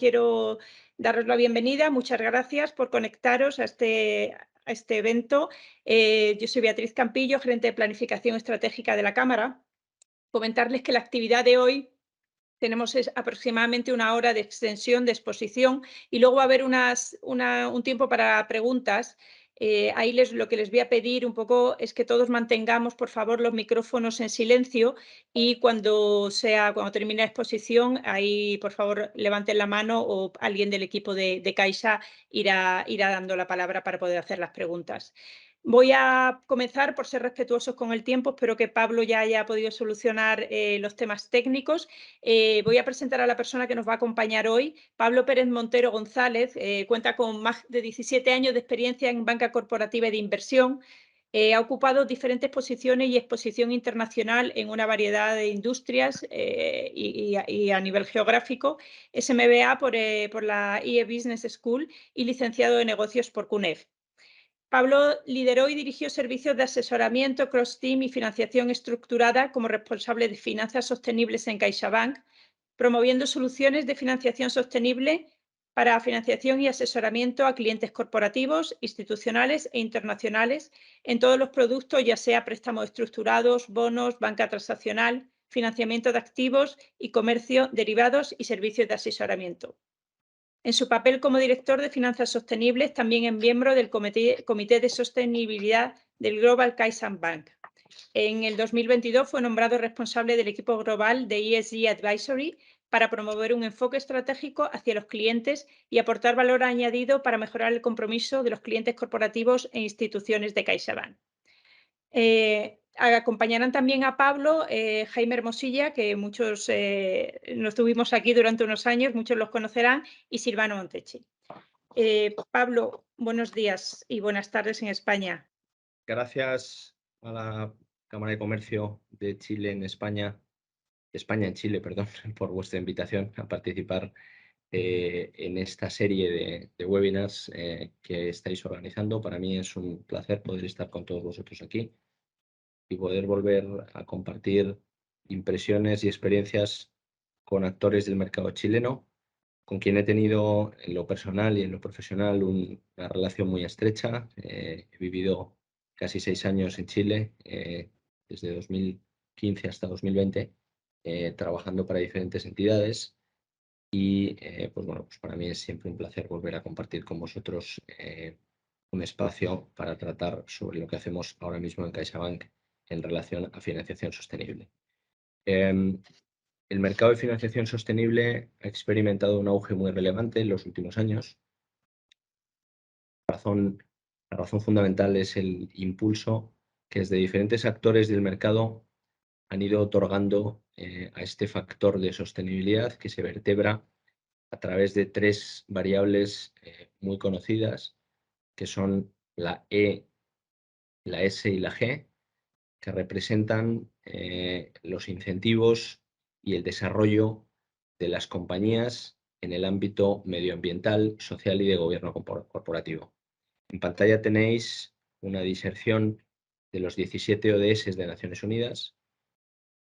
quiero daros la bienvenida. Muchas gracias por conectaros a este evento. Yo soy Beatriz Campillo, gerente de Planificación Estratégica de la Cámara. Comentarles que la actividad de hoy tenemos aproximadamente 1 hora de extensión de exposición y luego va a haber un tiempo para preguntas. Ahí lo que les voy a pedir un poco es que todos mantengamos, por favor, los micrófonos en silencio y cuando termine la exposición, ahí, por favor, levanten la mano o alguien del equipo de Caixa irá dando la palabra para poder hacer las preguntas. Voy a comenzar por ser respetuosos con el tiempo. Espero que Pablo ya haya podido solucionar los temas técnicos. Voy a presentar a la persona que nos va a acompañar hoy. Pablo Pérez Montero González cuenta con más de 17 años de experiencia en banca corporativa y de inversión. Ha ocupado diferentes posiciones y exposición internacional en una variedad de industrias y a nivel geográfico. Es MBA por la IE Business School y licenciado de negocios por CUNEF. Pablo lideró y dirigió servicios de asesoramiento, cross-team y financiación estructurada como responsable de finanzas sostenibles en CaixaBank, promoviendo soluciones de financiación sostenible para financiación y asesoramiento a clientes corporativos, institucionales e internacionales en todos los productos, ya sea préstamos estructurados, bonos, banca transaccional, financiamiento de activos y comercio, derivados y servicios de asesoramiento. En su papel como director de finanzas sostenibles, también es miembro del Comité de Sostenibilidad del Global CaixaBank. En el 2022 fue nombrado responsable del equipo global de ESG Advisory para promover un enfoque estratégico hacia los clientes y aportar valor añadido para mejorar el compromiso de los clientes corporativos e instituciones de CaixaBank. Acompañarán también a Pablo, Jaime Hermosilla, que muchos nos tuvimos aquí durante unos años, muchos los conocerán, y Silvano Montechi. Pablo, buenos días y buenas tardes en España. Gracias a la Cámara de Comercio de Chile en España en Chile, perdón, por vuestra invitación a participar en esta serie de webinars que estáis organizando. Para mí es un placer poder estar con todos vosotros aquí y poder volver a compartir impresiones y experiencias con actores del mercado chileno, con quien he tenido en lo personal y en lo profesional una relación muy estrecha. He vivido casi 6 años en Chile, desde 2015 hasta 2020, trabajando para diferentes entidades y pues para mí es siempre un placer volver a compartir con vosotros un espacio para tratar sobre lo que hacemos ahora mismo en CaixaBank en relación a financiación sostenible. El mercado de financiación sostenible ha experimentado un auge muy relevante en los últimos años. La razón fundamental es el impulso que desde diferentes actores del mercado han ido otorgando a este factor de sostenibilidad que se vertebra a través de 3 variables muy conocidas, que son la E, la S y la G, que representan los incentivos y el desarrollo de las compañías en el ámbito medioambiental, social y de gobierno corporativo. En pantalla tenéis una diserción de los 17 ODS de Naciones Unidas,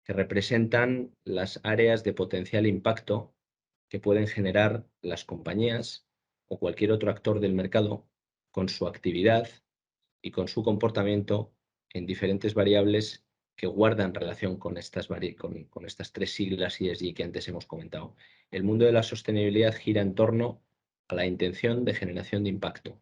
que representan las áreas de potencial impacto que pueden generar las compañías o cualquier otro actor del mercado con su actividad y con su comportamiento en diferentes variables que guardan relación con estas 3 siglas ESG que antes hemos comentado. El mundo de la sostenibilidad gira en torno a la intención de generación de impacto,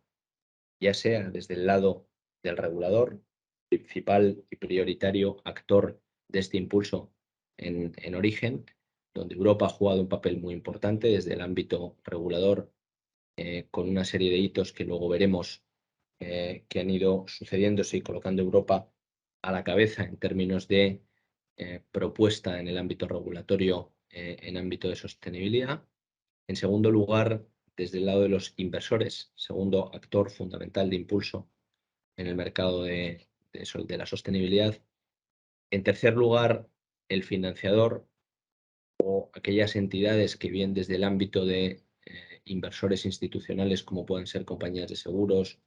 ya sea desde el lado del regulador, principal y prioritario actor de este impulso en origen, donde Europa ha jugado un papel muy importante desde el ámbito regulador, con una serie de hitos que luego veremos que han ido sucediéndose y colocando a Europa a la cabeza en términos de propuesta en el ámbito regulatorio en ámbito de sostenibilidad. En segundo lugar, desde el lado de los inversores, segundo actor fundamental de impulso en el mercado de la sostenibilidad. En tercer lugar, el financiador o aquellas entidades que vienen desde el ámbito de inversores institucionales, como pueden ser compañías de seguros,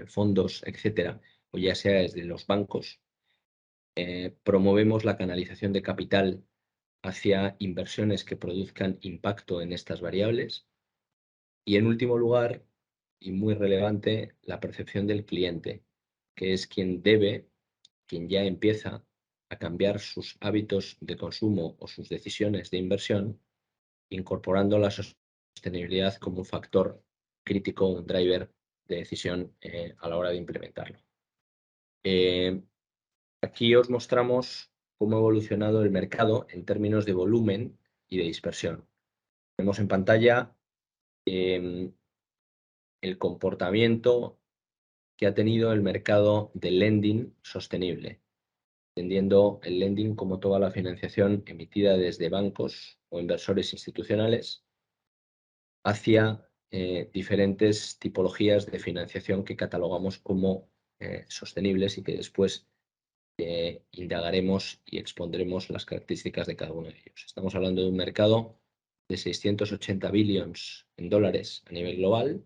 fondos, etcétera, o ya sea desde los bancos. Promovemos la canalización de capital hacia inversiones que produzcan impacto en estas variables. Y en último lugar, y muy relevante, la percepción del cliente, que es quien ya empieza a cambiar sus hábitos de consumo o sus decisiones de inversión, incorporando la sostenibilidad como un factor crítico, un driver de decisión a la hora de implementarlo. Aquí os mostramos cómo ha evolucionado el mercado en términos de volumen y de dispersión. Vemos en pantalla el comportamiento que ha tenido el mercado de lending sostenible, entendiendo el lending como toda la financiación emitida desde bancos o inversores institucionales hacia diferentes tipologías de financiación que catalogamos como sostenibles y que después indagaremos y expondremos las características de cada uno de ellos. Estamos hablando de un mercado de 680 billones en dólares a nivel global,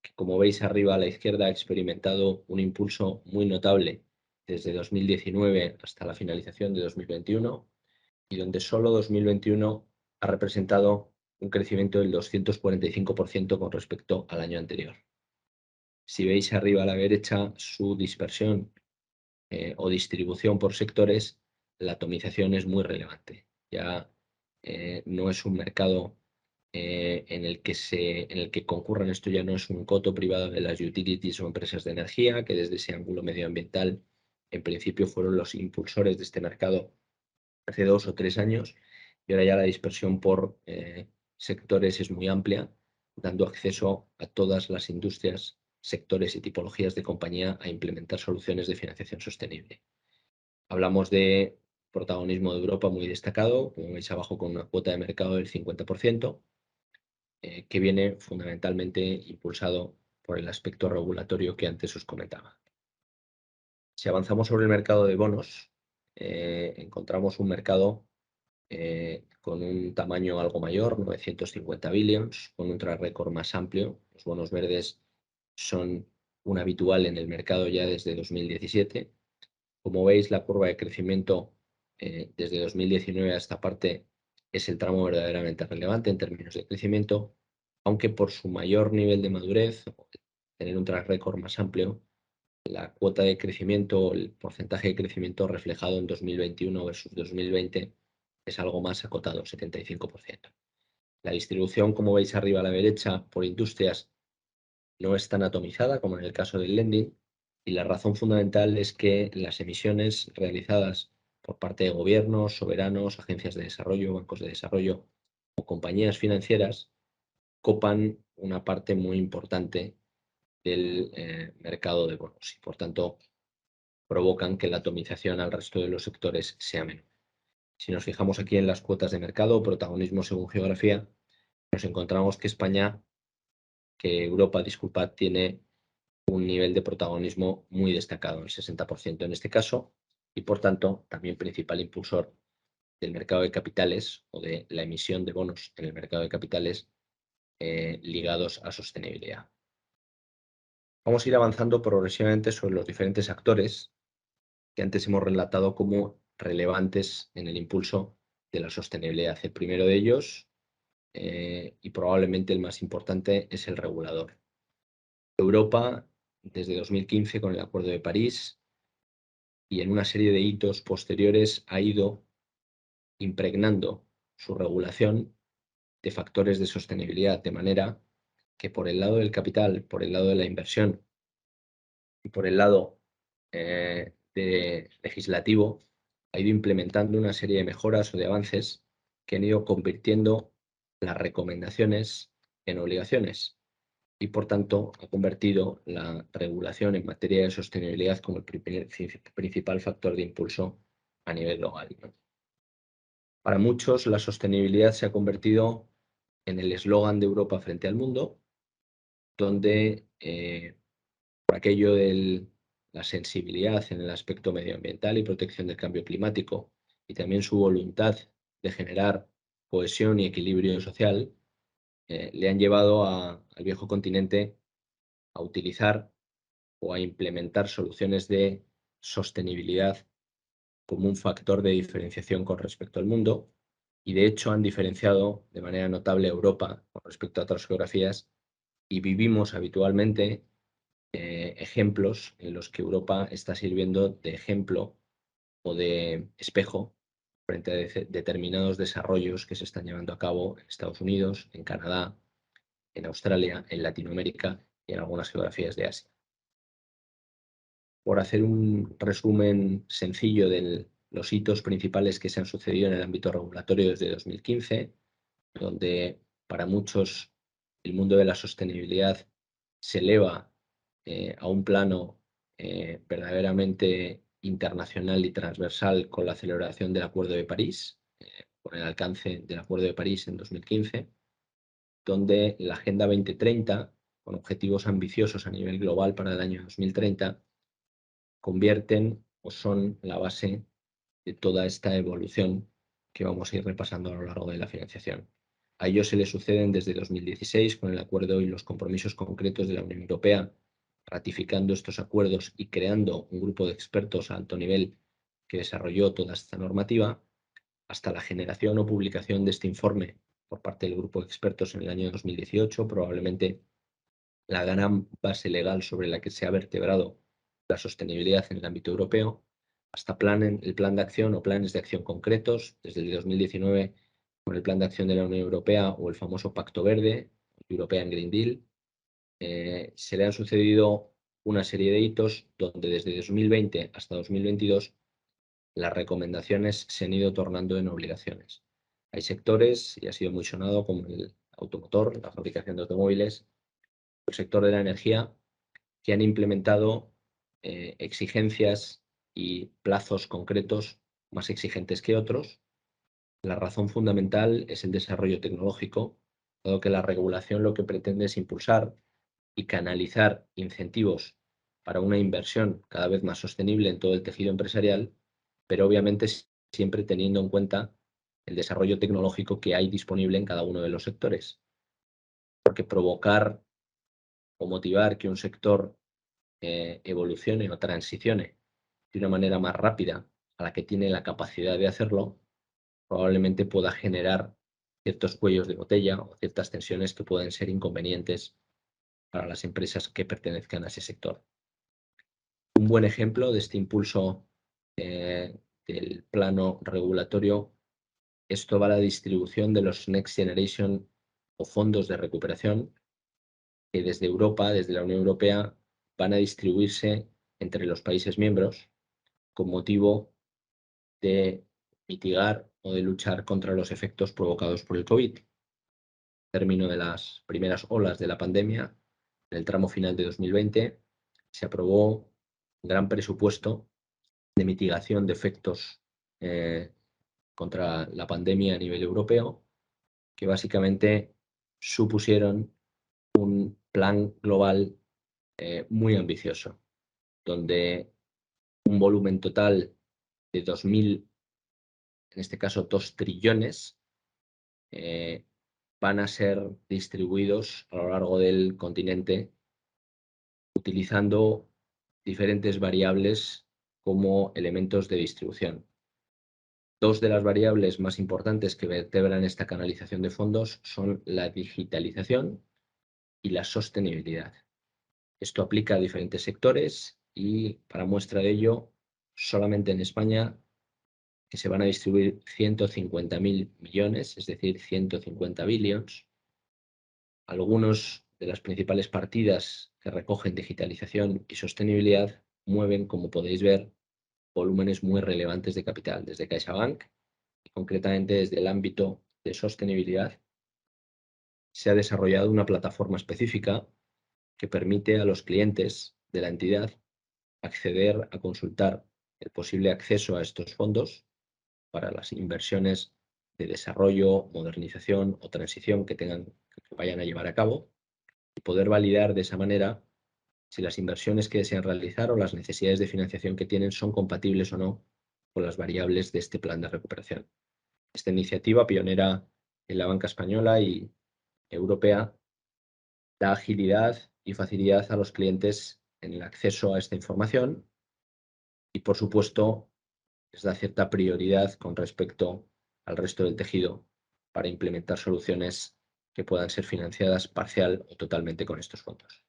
que como veis arriba a la izquierda ha experimentado un impulso muy notable desde 2019 hasta la finalización de 2021 y donde solo 2021 ha representado un crecimiento del 245% con respecto al año anterior. Si veis arriba a la derecha su dispersión o distribución por sectores, la atomización es muy relevante. Ya no es un mercado en el que concurran, esto ya no es un coto privado de las utilities o empresas de energía, que desde ese ángulo medioambiental en principio fueron los impulsores de este mercado hace 2 o 3 años, y ahora ya la dispersión por sectores es muy amplia, dando acceso a todas las industrias, sectores y tipologías de compañía a implementar soluciones de financiación sostenible. Hablamos de protagonismo de Europa muy destacado, como veis abajo, con una cuota de mercado del 50%, que viene fundamentalmente impulsado por el aspecto regulatorio que antes os comentaba. Si avanzamos sobre el mercado de bonos, encontramos un mercado con un tamaño algo mayor, 950 billions, con un track record más amplio. Los bonos verdes son un habitual en el mercado ya desde 2017. Como veis, la curva de crecimiento desde 2019 a esta parte es el tramo verdaderamente relevante en términos de crecimiento, aunque por su mayor nivel de madurez, tener un track record más amplio, la cuota de crecimiento, el porcentaje de crecimiento reflejado en 2021 versus 2020 es algo más acotado, 75%. La distribución, como veis arriba a la derecha, por industrias no es tan atomizada como en el caso del lending, y la razón fundamental es que las emisiones realizadas por parte de gobiernos, soberanos, agencias de desarrollo, bancos de desarrollo o compañías financieras copan una parte muy importante del mercado de bonos y, por tanto, provocan que la atomización al resto de los sectores sea menor. Si nos fijamos aquí en las cuotas de mercado, protagonismo según geografía, nos encontramos que Europa, disculpad, tiene un nivel de protagonismo muy destacado, el 60% en este caso, y por tanto también principal impulsor del mercado de capitales o de la emisión de bonos en el mercado de capitales ligados a sostenibilidad. Vamos a ir avanzando progresivamente sobre los diferentes actores que antes hemos relatado como relevantes en el impulso de la sostenibilidad. El primero de ellos, y probablemente el más importante, es el regulador. Europa, desde 2015 con el Acuerdo de París y en una serie de hitos posteriores, ha ido impregnando su regulación de factores de sostenibilidad, de manera que por el lado del capital, por el lado de la inversión y por el lado legislativo, ha ido implementando una serie de mejoras o de avances que han ido convirtiendo las recomendaciones en obligaciones y, por tanto, ha convertido la regulación en materia de sostenibilidad como el principal factor de impulso a nivel global, ¿no? Para muchos, la sostenibilidad se ha convertido en el eslogan de Europa frente al mundo, donde por aquello de la sensibilidad en el aspecto medioambiental y protección del cambio climático y también su voluntad de generar cohesión y equilibrio social, le han llevado al viejo continente a utilizar o a implementar soluciones de sostenibilidad como un factor de diferenciación con respecto al mundo, y de hecho han diferenciado de manera notable a Europa con respecto a otras geografías, y vivimos habitualmente ejemplos en los que Europa está sirviendo de ejemplo o de espejo frente a determinados desarrollos que se están llevando a cabo en Estados Unidos, en Canadá, en Australia, en Latinoamérica y en algunas geografías de Asia. Por hacer un resumen sencillo de los hitos principales que se han sucedido en el ámbito regulatorio desde 2015, donde para muchos el mundo de la sostenibilidad se eleva a un plano verdaderamente internacional y transversal con la celebración del Acuerdo de París, con el alcance del Acuerdo de París en 2015, donde la Agenda 2030, con objetivos ambiciosos a nivel global para el año 2030, convierten o son la base de toda esta evolución que vamos a ir repasando a lo largo de la financiación. A ello se le suceden desde 2016 con el acuerdo y los compromisos concretos de la Unión Europea, ratificando estos acuerdos y creando un grupo de expertos a alto nivel que desarrolló toda esta normativa, hasta la generación o publicación de este informe por parte del grupo de expertos en el año 2018, probablemente la gran base legal sobre la que se ha vertebrado la sostenibilidad en el ámbito europeo, hasta el plan de acción o planes de acción concretos, desde el 2019 con el plan de acción de la Unión Europea o el famoso Pacto Verde, European Green Deal. Se le han sucedido una serie de hitos donde desde 2020 hasta 2022 las recomendaciones se han ido tornando en obligaciones. Hay sectores, y ha sido muy sonado, como el automotor, la fabricación de automóviles, el sector de la energía, que han implementado exigencias y plazos concretos más exigentes que otros. La razón fundamental es el desarrollo tecnológico, dado que la regulación lo que pretende es impulsar y canalizar incentivos para una inversión cada vez más sostenible en todo el tejido empresarial, pero obviamente siempre teniendo en cuenta el desarrollo tecnológico que hay disponible en cada uno de los sectores. Porque provocar o motivar que un sector evolucione o transicione de una manera más rápida a la que tiene la capacidad de hacerlo, probablemente pueda generar ciertos cuellos de botella o ciertas tensiones que pueden ser inconvenientes para las empresas que pertenezcan a ese sector. Un buen ejemplo de este impulso del plano regulatorio es toda la distribución de los Next Generation o fondos de recuperación que desde Europa, desde la Unión Europea, van a distribuirse entre los países miembros con motivo de mitigar o de luchar contra los efectos provocados por el COVID. Término de las primeras olas de la pandemia, en el tramo final de 2020, se aprobó un gran presupuesto de mitigación de efectos contra la pandemia a nivel europeo, que básicamente supusieron un plan global muy ambicioso, donde un volumen total de 2.000, en este caso 2 trillones, van a ser distribuidos a lo largo del continente utilizando diferentes variables como elementos de distribución. Dos de las variables más importantes que vertebran esta canalización de fondos son la digitalización y la sostenibilidad. Esto aplica a diferentes sectores y, para muestra de ello, solamente en España que se van a distribuir 150.000 millones, es decir, 150 billions. Algunos de las principales partidas que recogen digitalización y sostenibilidad mueven, como podéis ver, volúmenes muy relevantes de capital, desde CaixaBank y concretamente desde el ámbito de sostenibilidad. Se ha desarrollado una plataforma específica que permite a los clientes de la entidad acceder a consultar el posible acceso a estos fondos para las inversiones de desarrollo, modernización o transición que vayan a llevar a cabo, y poder validar de esa manera si las inversiones que desean realizar o las necesidades de financiación que tienen son compatibles o no con las variables de este plan de recuperación. Esta iniciativa, pionera en la banca española y europea, da agilidad y facilidad a los clientes en el acceso a esta información y, por supuesto, les da cierta prioridad con respecto al resto del tejido para implementar soluciones que puedan ser financiadas parcial o totalmente con estos fondos.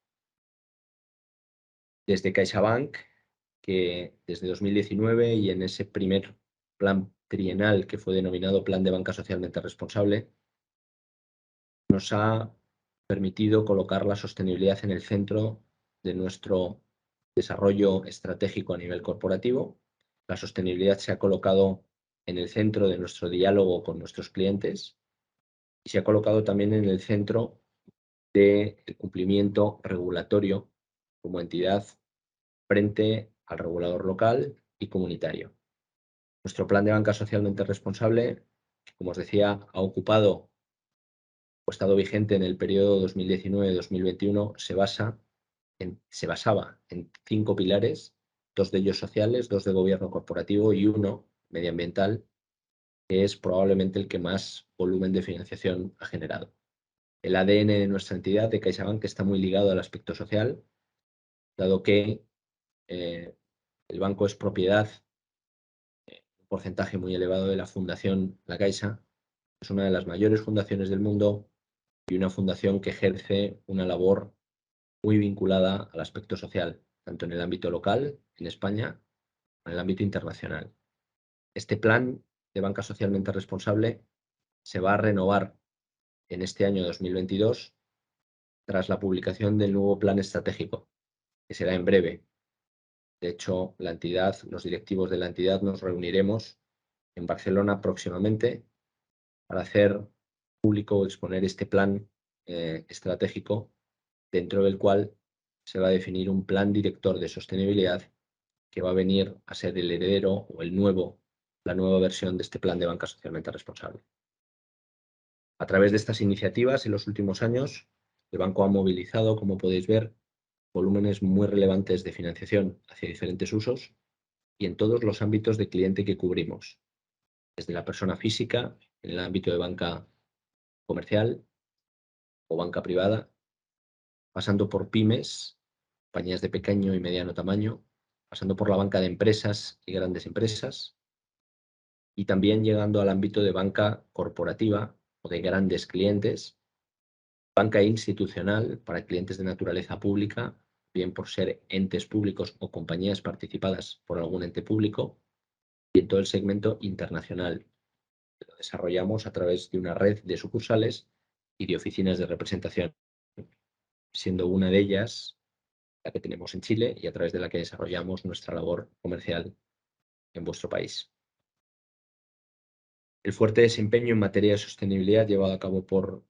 Desde CaixaBank, que desde 2019 y en ese primer plan trienal que fue denominado Plan de Banca Socialmente Responsable, nos ha permitido colocar la sostenibilidad en el centro de nuestro desarrollo estratégico a nivel corporativo. La sostenibilidad se ha colocado en el centro de nuestro diálogo con nuestros clientes y se ha colocado también en el centro del cumplimiento regulatorio como entidad frente al regulador local y comunitario. Nuestro plan de banca socialmente responsable, como os decía, ha ocupado o estado vigente en el periodo 2019-2021, se basaba en 5 pilares, 2 de ellos sociales, 2 de gobierno corporativo y 1 medioambiental, que es probablemente el que más volumen de financiación ha generado. El ADN de nuestra entidad, de CaixaBank, está muy ligado al aspecto social, dado que el banco es propiedad, un porcentaje muy elevado de la Fundación La Caixa. Es una de las mayores fundaciones del mundo y una fundación que ejerce una labor muy vinculada al aspecto social, tanto en el ámbito local, en España, como en el ámbito internacional. Este plan de banca socialmente responsable se va a renovar en este año 2022 tras la publicación del nuevo plan estratégico, que será en breve. De hecho, la entidad, los directivos de la entidad nos reuniremos en Barcelona próximamente para hacer público o exponer este plan estratégico, dentro del cual se va a definir un plan director de sostenibilidad que va a venir a ser el heredero o la nueva versión de este plan de banca socialmente responsable. A través de estas iniciativas, en los últimos años, el banco ha movilizado, como podéis ver, volúmenes muy relevantes de financiación hacia diferentes usos y en todos los ámbitos de cliente que cubrimos, desde la persona física, en el ámbito de banca comercial o banca privada, pasando por pymes, compañías de pequeño y mediano tamaño, pasando por la banca de empresas y grandes empresas, y también llegando al ámbito de banca corporativa o de grandes clientes, banca institucional para clientes de naturaleza pública, bien por ser entes públicos o compañías participadas por algún ente público, y en todo el segmento internacional, que lo desarrollamos a través de una red de sucursales y de oficinas de representación, siendo una de ellas la que tenemos en Chile y a través de la que desarrollamos nuestra labor comercial en vuestro país. El fuerte desempeño en materia de sostenibilidad llevado a cabo por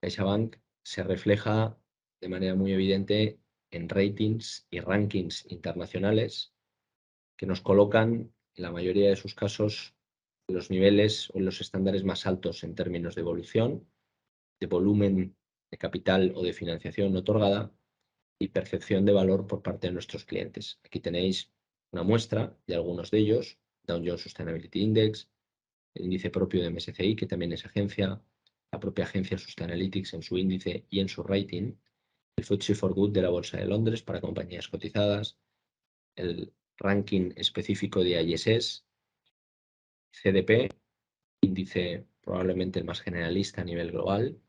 CaixaBank se refleja de manera muy evidente en ratings y rankings internacionales que nos colocan, en la mayoría de sus casos, en los niveles o en los estándares más altos en términos de evolución, de volumen de capital o de financiación otorgada y percepción de valor por parte de nuestros clientes. Aquí tenéis una muestra de algunos de ellos: Dow Jones Sustainability Index, el índice propio de MSCI, que también es agencia, la propia agencia Sustainalytics en su índice y en su rating, el FTSE4Good de la Bolsa de Londres para compañías cotizadas, el ranking específico de ISS, CDP, índice probablemente el más generalista a nivel global,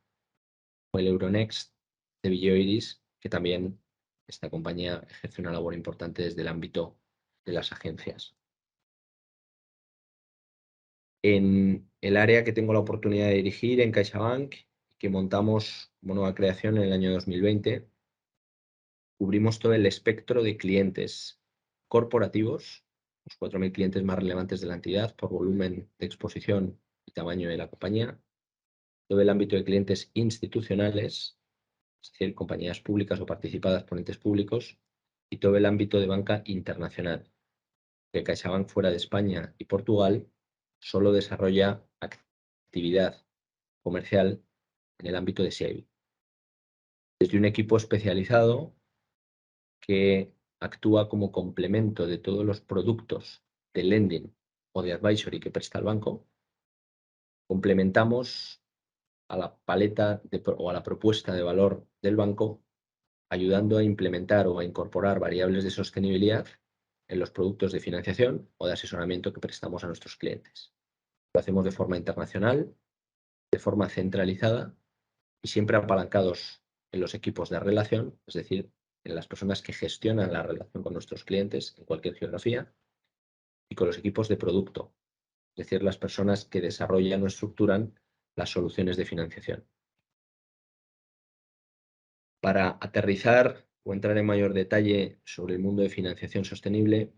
o el Euronext de Villeuris, que también esta compañía ejerce una labor importante desde el ámbito de las agencias. En el área que tengo la oportunidad de dirigir en CaixaBank, que montamos como nueva creación en el año 2020, cubrimos todo el espectro de clientes corporativos, los 4.000 clientes más relevantes de la entidad por volumen de exposición y tamaño de la compañía, todo el ámbito de clientes institucionales, es decir, compañías públicas o participadas por entes públicos, y todo el ámbito de banca internacional, que CaixaBank fuera de España y Portugal solo desarrolla actividad comercial en el ámbito de CIB. Desde un equipo especializado que actúa como complemento de todos los productos de lending o de advisory que presta el banco, complementamos a la paleta o a la propuesta de valor del banco, ayudando a implementar o a incorporar variables de sostenibilidad en los productos de financiación o de asesoramiento que prestamos a nuestros clientes. Lo hacemos de forma internacional, de forma centralizada y siempre apalancados en los equipos de relación, es decir, en las personas que gestionan la relación con nuestros clientes en cualquier geografía, y con los equipos de producto, es decir, las personas que desarrollan o estructuran las soluciones de financiación. Para aterrizar o entrar en mayor detalle sobre el mundo de financiación sostenible,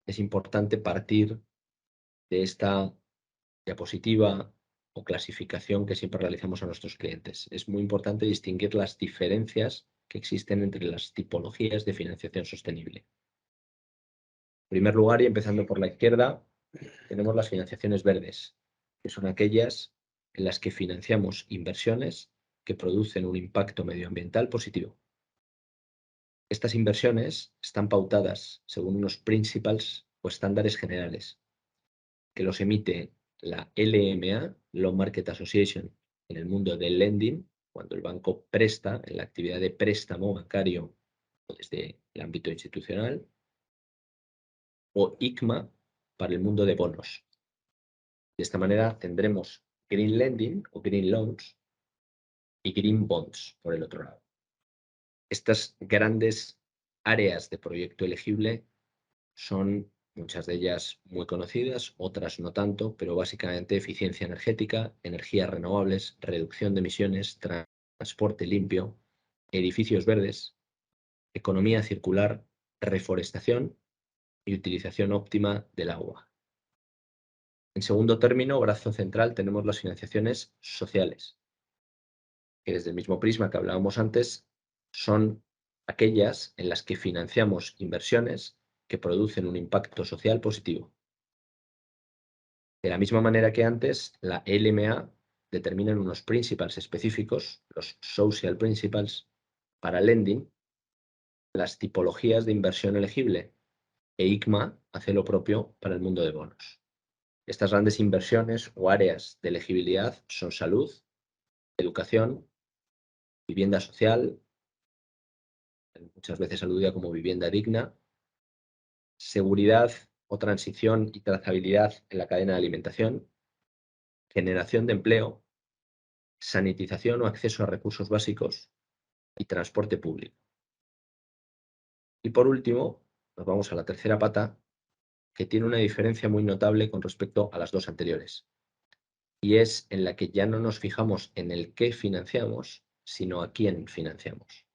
es importante partir de esta diapositiva o clasificación que siempre realizamos a nuestros clientes. Es muy importante distinguir las diferencias que existen entre las tipologías de financiación sostenible. En primer lugar, y empezando por la izquierda, tenemos las financiaciones verdes, que son aquellas en las que financiamos inversiones que producen un impacto medioambiental positivo. Estas inversiones están pautadas según unos principles o estándares generales, que los emite la LMA, Loan Market Association, en el mundo del lending, cuando el banco presta en la actividad de préstamo bancario o desde el ámbito institucional, o ICMA para el mundo de bonos. De esta manera tendremos Green Lending o Green Loans y Green Bonds por el otro lado. Estas grandes áreas de proyecto elegible son muchas de ellas muy conocidas, otras no tanto, pero básicamente eficiencia energética, energías renovables, reducción de emisiones, transporte limpio, edificios verdes, economía circular, reforestación y utilización óptima del agua. En segundo término, brazo central, tenemos las financiaciones sociales, que desde el mismo prisma que hablábamos antes, son aquellas en las que financiamos inversiones que producen un impacto social positivo. De la misma manera que antes, la LMA determina unos principles específicos, los social principles, para lending, las tipologías de inversión elegible, e ICMA hace lo propio para el mundo de bonos. Estas grandes inversiones o áreas de elegibilidad son salud, educación, vivienda social, muchas veces aludida como vivienda digna, seguridad o transición y trazabilidad en la cadena de alimentación, generación de empleo, sanitización o acceso a recursos básicos y transporte público. Y por último, nos vamos a la tercera pata, que tiene una diferencia muy notable con respecto a las dos anteriores, y es en la que ya no nos fijamos en el qué financiamos, sino a quién financiamos.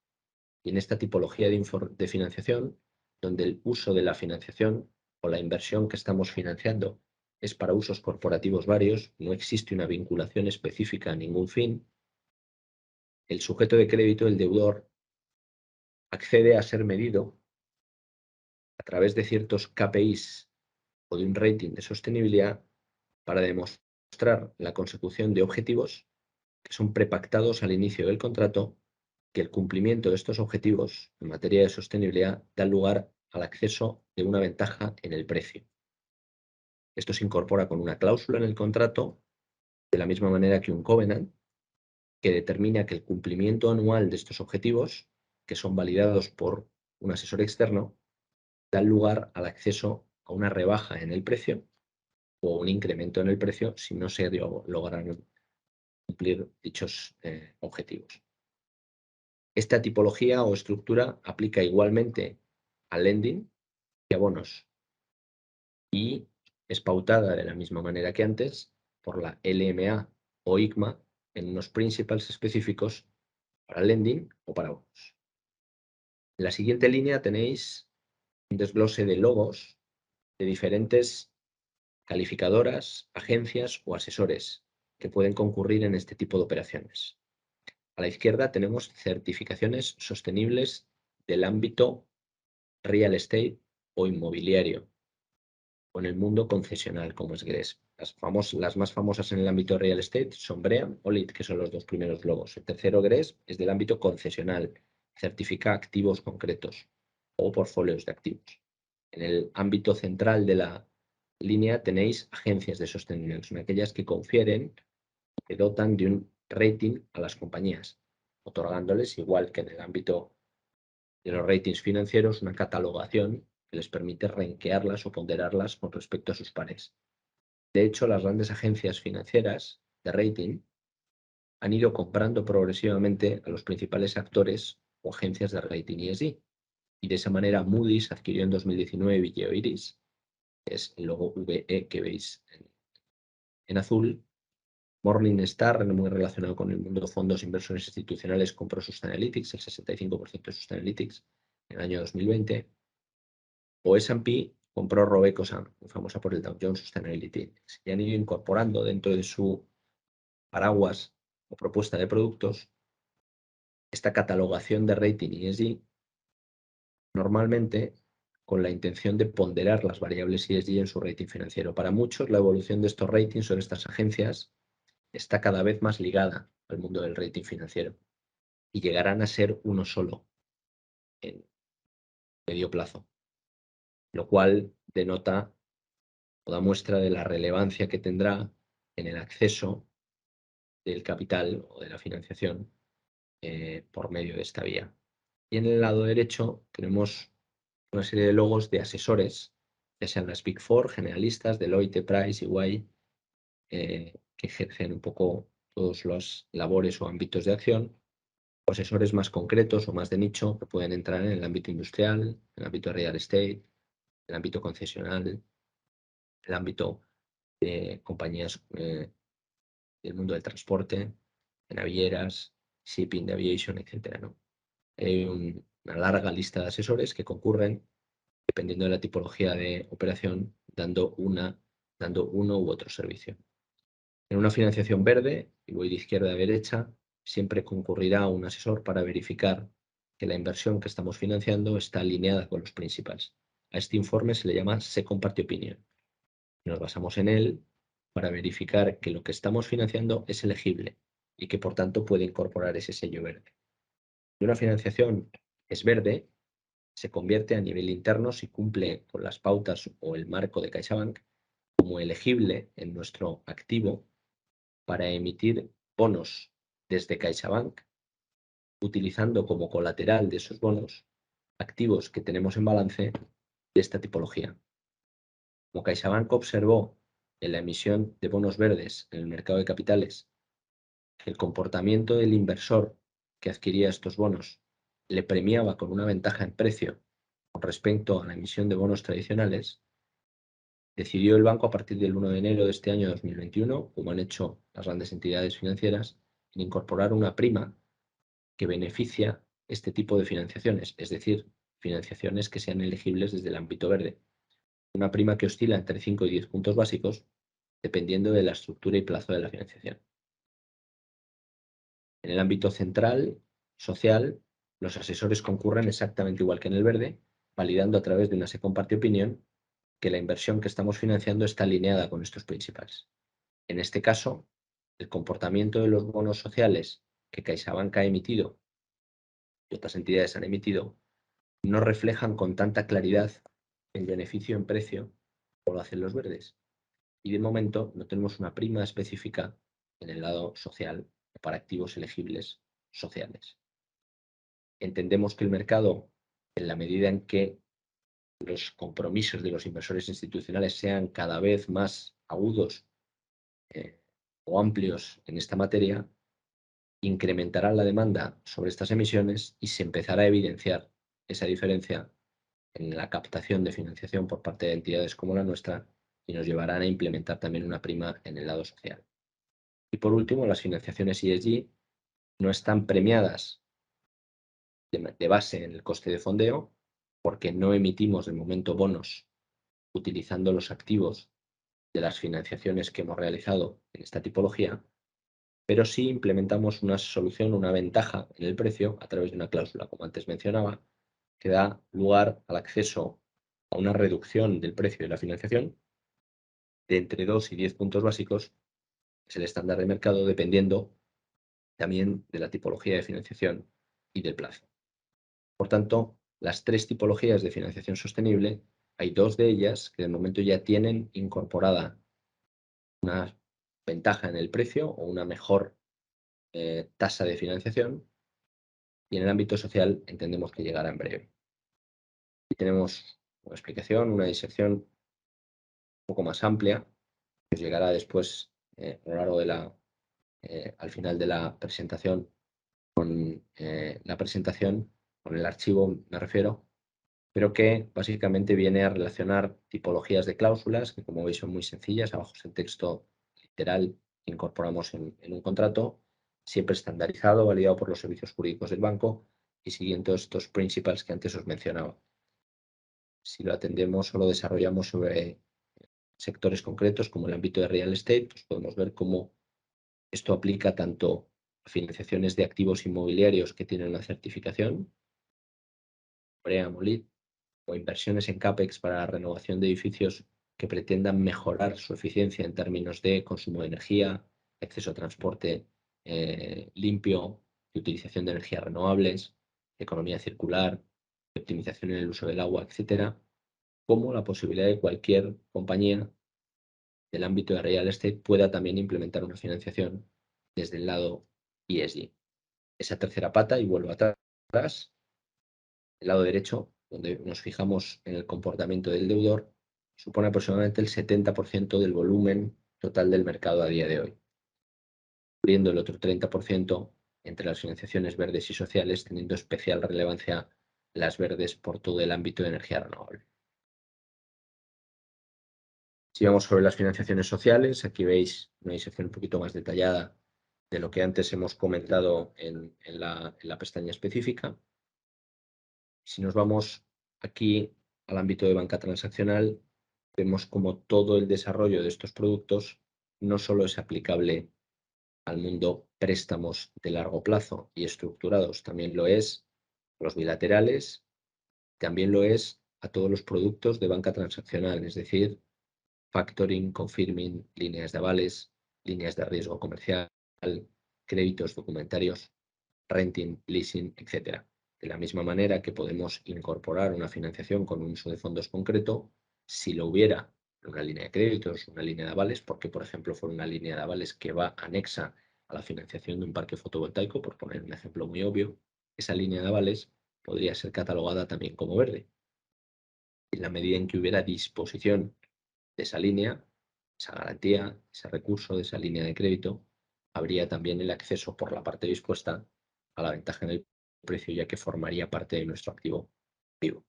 Y en esta tipología de financiación, donde el uso de la financiación o la inversión que estamos financiando es para usos corporativos varios, no existe una vinculación específica a ningún fin, el sujeto de crédito, el deudor, accede a ser medido a través de ciertos KPIs o de un rating de sostenibilidad para demostrar la consecución de objetivos que son prepactados al inicio del contrato, que el cumplimiento de estos objetivos en materia de sostenibilidad da lugar al acceso de una ventaja en el precio. Esto se incorpora con una cláusula en el contrato, de la misma manera que un covenant, que determina que el cumplimiento anual de estos objetivos, que son validados por un asesor externo, da lugar al acceso a una rebaja en el precio o un incremento en el precio si no se logran cumplir dichos objetivos. Esta tipología o estructura aplica igualmente al lending y a bonos y es pautada de la misma manera que antes por la LMA o ICMA en unos principles específicos para lending o para bonos. En la siguiente línea tenéis un desglose de logos de diferentes calificadoras, agencias o asesores que pueden concurrir en este tipo de operaciones. A la izquierda tenemos certificaciones sostenibles del ámbito real estate o inmobiliario, o en el mundo concesional, como es GRESB. Las más famosas en el ámbito real estate son BREEAM o LEED, que son los dos primeros logos. El tercero, GRESB, es del ámbito concesional, certifica activos concretos o portfolios de activos. En el ámbito central de la línea tenéis agencias de sostenibilidad, que son aquellas que confieren, que dotan de un rating a las compañías, otorgándoles, igual que en el ámbito de los ratings financieros, una catalogación que les permite rankearlas o ponderarlas con respecto a sus pares. De hecho, las grandes agencias financieras de rating han ido comprando progresivamente a los principales actores o agencias de rating ESG. Y de esa manera Moody's adquirió en 2019 Vigeo Iris, que es el logo VE que veis en azul. Morningstar, muy relacionado con el mundo de fondos inversores institucionales, compró Sustainalytics, el 65% de Sustainalytics en el año 2020. O S&P compró Robeco-San, muy famosa por el Dow Jones Sustainability Index, y han ido incorporando dentro de su paraguas o propuesta de productos esta catalogación de rating ESG, normalmente con la intención de ponderar las variables ESG en su rating financiero. Para muchos, la evolución de estos ratings o de estas agencias está cada vez más ligada al mundo del rating financiero y llegarán a ser uno solo en medio plazo, lo cual denota o da muestra de la relevancia que tendrá en el acceso del capital o de la financiación por medio de esta vía. Y en el lado derecho tenemos una serie de logos de asesores, ya sean las Big Four, generalistas, Deloitte, Price, EY, que ejercen un poco todas las labores o ámbitos de acción, o asesores más concretos o más de nicho que pueden entrar en el ámbito industrial, en el ámbito de real estate, el ámbito concesional, el ámbito de compañías del mundo del transporte, de navieras, shipping, de aviation, etcétera, ¿no? Hay una larga lista de asesores que concurren, dependiendo de la tipología de operación, dando uno u otro servicio. En una financiación verde, y voy de izquierda a derecha, siempre concurrirá un asesor para verificar que la inversión que estamos financiando está alineada con los principales. A este informe se le llama Second Party Opinion. Nos basamos en él para verificar que lo que estamos financiando es elegible y que por tanto puede incorporar ese sello verde. Si una financiación es verde, se convierte a nivel interno si cumple con las pautas o el marco de CaixaBank como elegible en nuestro activo para emitir bonos desde CaixaBank, utilizando como colateral de esos bonos activos que tenemos en balance de esta tipología. Como CaixaBank observó en la emisión de bonos verdes en el mercado de capitales que el comportamiento del inversor que adquiría estos bonos le premiaba con una ventaja en precio con respecto a la emisión de bonos tradicionales, decidió el banco a partir del 1 de enero de este año 2021, como han hecho las grandes entidades financieras, en incorporar una prima que beneficia este tipo de financiaciones, es decir, financiaciones que sean elegibles desde el ámbito verde. Una prima que oscila entre 5 y 10 puntos básicos, dependiendo de la estructura y plazo de la financiación. En el ámbito central, social, los asesores concurren exactamente igual que en el verde, validando a través de una second party opinion que la inversión que estamos financiando está alineada con estos principales. En este caso, el comportamiento de los bonos sociales que CaixaBank ha emitido y otras entidades han emitido no reflejan con tanta claridad el beneficio en precio como lo hacen los verdes. Y de momento no tenemos una prima específica en el lado social para activos elegibles sociales. Entendemos que el mercado, en la medida en que los compromisos de los inversores institucionales sean cada vez más agudos o amplios en esta materia, incrementará la demanda sobre estas emisiones y se empezará a evidenciar esa diferencia en la captación de financiación por parte de entidades como la nuestra y nos llevarán a implementar también una prima en el lado social. Y por último, las financiaciones ESG no están premiadas de base en el coste de fondeo porque no emitimos de momento bonos utilizando los activos de las financiaciones que hemos realizado en esta tipología, pero sí implementamos una solución, una ventaja en el precio a través de una cláusula, como antes mencionaba, que da lugar al acceso a una reducción del precio de la financiación de entre 2 y 10 puntos básicos, es el estándar de mercado, dependiendo también de la tipología de financiación y del plazo. Por tanto, las tres tipologías de financiación sostenible, hay dos de ellas que de momento ya tienen incorporada una ventaja en el precio o una mejor tasa de financiación, y en el ámbito social entendemos que llegará en breve. Aquí tenemos una explicación, una disección un poco más amplia Os llegará después, a lo largo de al final de la presentación, con con el archivo me refiero, pero que básicamente viene a relacionar tipologías de cláusulas, que como veis son muy sencillas. Abajo es el texto literal que incorporamos en un contrato, siempre estandarizado, validado por los servicios jurídicos del banco y siguiendo estos principles que antes os mencionaba. Si lo atendemos o lo desarrollamos sobre sectores concretos como el ámbito de real estate, pues podemos ver cómo esto aplica tanto a financiaciones de activos inmobiliarios que tienen una certificación, BREEAM MOLID, o inversiones en CAPEX para la renovación de edificios que pretendan mejorar su eficiencia en términos de consumo de energía, acceso a transporte limpio y utilización de energías renovables, economía circular, optimización en el uso del agua, etcétera, como la posibilidad de cualquier compañía del ámbito de real estate pueda también implementar una financiación desde el lado ESG. Esa tercera pata, y vuelvo atrás, el lado derecho, donde nos fijamos en el comportamiento del deudor, supone aproximadamente el 70% del volumen total del mercado a día de hoy, cubriendo el otro 30% entre las financiaciones verdes y sociales, teniendo especial relevancia las verdes por todo el ámbito de energía renovable. Si vamos sobre las financiaciones sociales, aquí veis una disección un poquito más detallada de lo que antes hemos comentado en la pestaña específica. Si nos vamos aquí al ámbito de banca transaccional, vemos como todo el desarrollo de estos productos no solo es aplicable al mundo préstamos de largo plazo y estructurados, también lo es a los bilaterales, también lo es a todos los productos de banca transaccional, es decir, factoring, confirming, líneas de avales, líneas de riesgo comercial, créditos documentarios, renting, leasing, etc. De la misma manera que podemos incorporar una financiación con un uso de fondos concreto, si lo hubiera una línea de créditos, una línea de avales, porque por ejemplo fuera una línea de avales que va anexa a la financiación de un parque fotovoltaico, por poner un ejemplo muy obvio, esa línea de avales podría ser catalogada también como verde. En la medida en que hubiera disposición de esa línea, esa garantía, ese recurso de esa línea de crédito, habría también el acceso por la parte dispuesta a la ventaja en el precio, ya que formaría parte de nuestro activo vivo.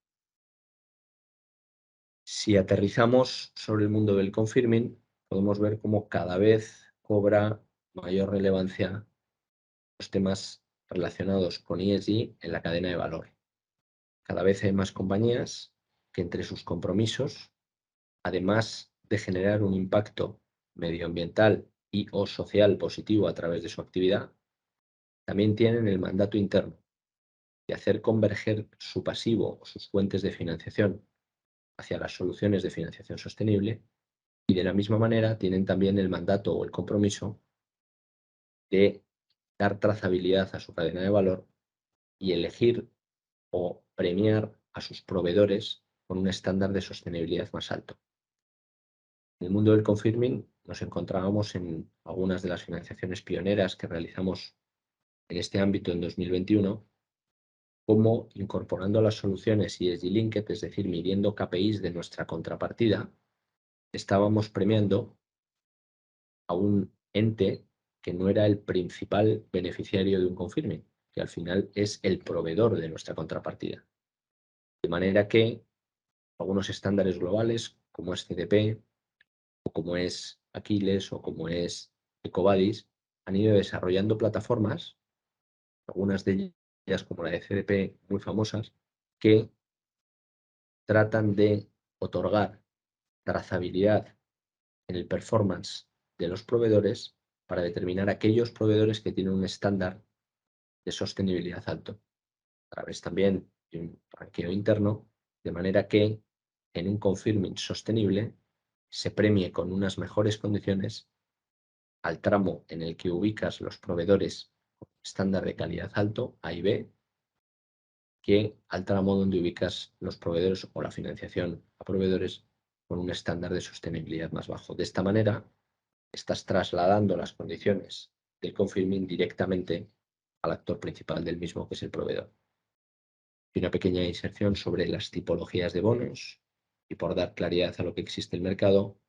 Si aterrizamos sobre el mundo del confirming, podemos ver cómo cada vez cobra mayor relevancia los temas relacionados con ESG en la cadena de valor. Cada vez hay más compañías que entre sus compromisos, además de generar un impacto medioambiental y o social positivo a través de su actividad, también tienen el mandato interno de hacer converger su pasivo o sus fuentes de financiación hacia las soluciones de financiación sostenible, y de la misma manera tienen también el mandato o el compromiso de dar trazabilidad a su cadena de valor y elegir o premiar a sus proveedores con un estándar de sostenibilidad más alto. En el mundo del confirming nos encontrábamos en algunas de las financiaciones pioneras que realizamos en este ámbito en 2021, como incorporando las soluciones ESG Linked, es decir, midiendo KPIs de nuestra contrapartida, estábamos premiando a un ente que no era el principal beneficiario de un confirming, que al final es el proveedor de nuestra contrapartida. De manera que algunos estándares globales, como es CDP, o como es Aquiles, o como es EcoVadis, han ido desarrollando plataformas, algunas de ellas como la de CDP, muy famosas, que tratan de otorgar trazabilidad en el performance de los proveedores para determinar aquellos proveedores que tienen un estándar de sostenibilidad alto, a través también de un ranqueo interno, de manera que en un confirming sostenible se premie con unas mejores condiciones al tramo en el que ubicas los proveedores con estándar de calidad alto, A y B, que al tramo donde ubicas los proveedores o la financiación a proveedores con un estándar de sostenibilidad más bajo. De esta manera, estás trasladando las condiciones del confirming directamente al actor principal del mismo, que es el proveedor. Y una pequeña inserción sobre las tipologías de bonos, y por dar claridad a lo que existe en el mercado,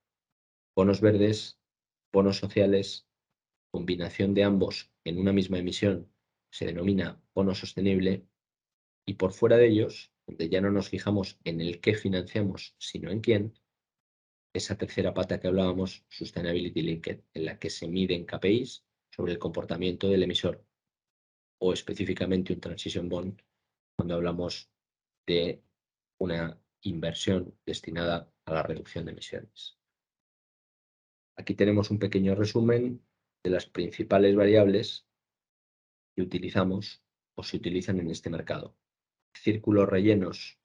bonos verdes, bonos sociales, combinación de ambos en una misma emisión se denomina bono sostenible, y por fuera de ellos, donde ya no nos fijamos en el qué financiamos, sino en quién, esa tercera pata que hablábamos, Sustainability Linked, en la que se miden KPIs sobre el comportamiento del emisor, o específicamente un Transition Bond, cuando hablamos de una inversión destinada a la reducción de emisiones. Aquí tenemos un pequeño resumen de las principales variables que utilizamos o se utilizan en este mercado. Círculos rellenos,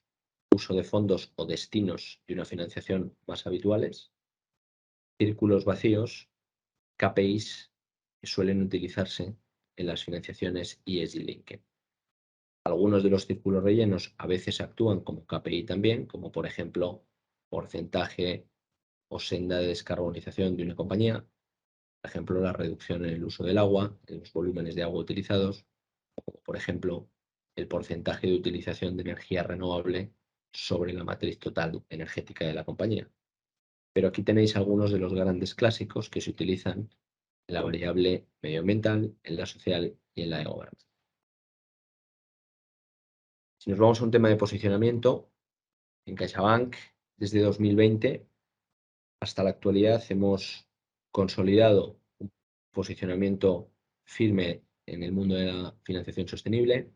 uso de fondos o destinos de una financiación más habituales. Círculos vacíos, KPIs que suelen utilizarse en las financiaciones ESG Linked. Algunos de los círculos rellenos a veces actúan como KPI también, como por ejemplo porcentaje o senda de descarbonización de una compañía, por ejemplo la reducción en el uso del agua, en los volúmenes de agua utilizados, o por ejemplo el porcentaje de utilización de energía renovable sobre la matriz total energética de la compañía. Pero aquí tenéis algunos de los grandes clásicos que se utilizan en la variable medioambiental, en la social y en la de gobernanza. Si nos vamos a un tema de posicionamiento, en CaixaBank, desde 2020 hasta la actualidad hemos consolidado un posicionamiento firme en el mundo de la financiación sostenible.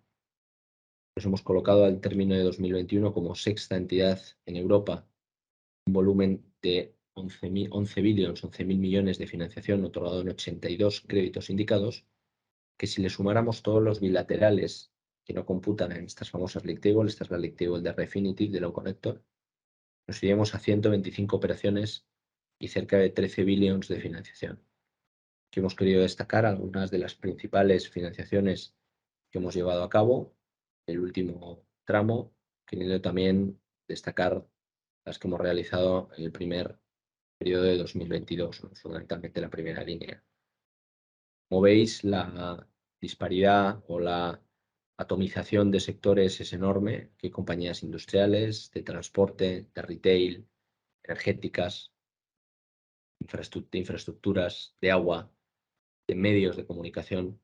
Nos hemos colocado al término de 2021 como sexta entidad en Europa, un volumen de 11.000 millones de financiación otorgado en 82 créditos indicados, que si le sumáramos todos los bilaterales que no computan en estas famosas league table, esta es la league table de Refinitiv, de Low Connector, nos iríamos a 125 operaciones y cerca de 13 billions de financiación. Aquí hemos querido destacar algunas de las principales financiaciones que hemos llevado a cabo, el último tramo, queriendo también destacar las que hemos realizado en el primer periodo de 2022, fundamentalmente la primera línea. Como veis, la disparidad o la atomización de sectores es enorme, que hay compañías industriales, de transporte, de retail, energéticas, de infraestructuras, de agua, de medios de comunicación,